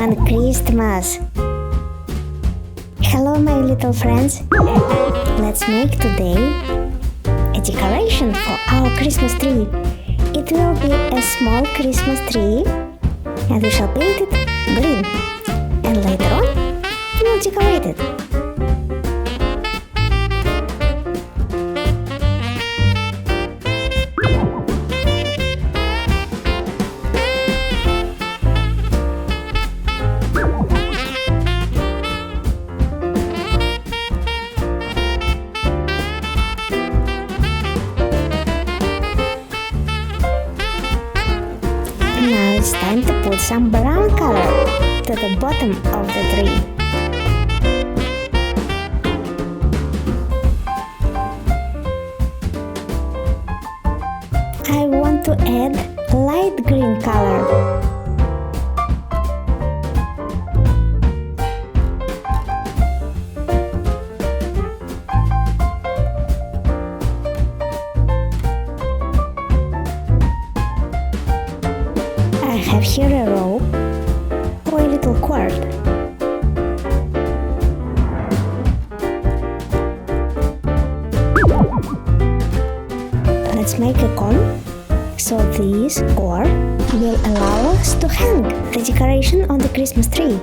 on Christmas! Hello my little friends! Let's make today a decoration for our Christmas tree. It will be a small Christmas tree and we shall paint it green. And later on we'll decorate it. Now it's time to put some brown color to the bottom of the tree. I want to add light green color. I have here a rope or a little cord. Let's make a cone, so this cord will allow us to hang the decoration on the Christmas tree.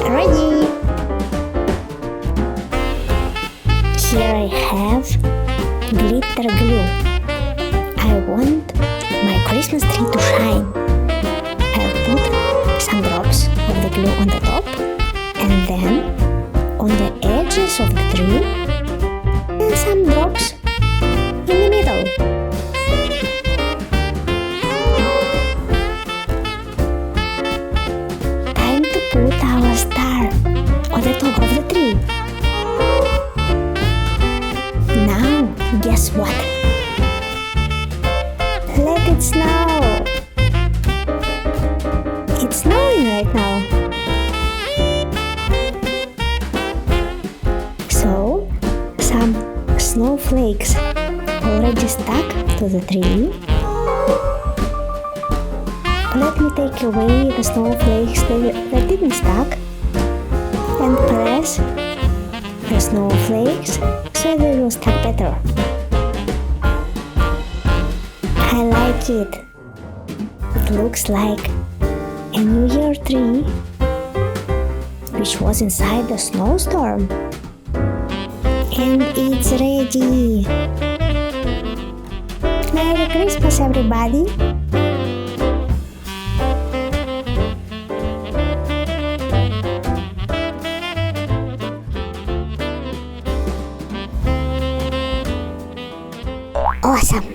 Ready! Here I have glitter glue. I want my Christmas tree to shine. I'll put some drops of the glue on the top and then on the edges of the tree and some drops in the middle. Time to put our star on the top of the tree. Now, guess what? Let it snow! It's snowing right now. So, some snowflakes already stuck to the tree. Let me take away the snowflakes that didn't stuck and press the snowflakes so they will stuck better. I like it. It looks like a New Year tree which was inside the snowstorm. And it's ready! Merry Christmas, everybody!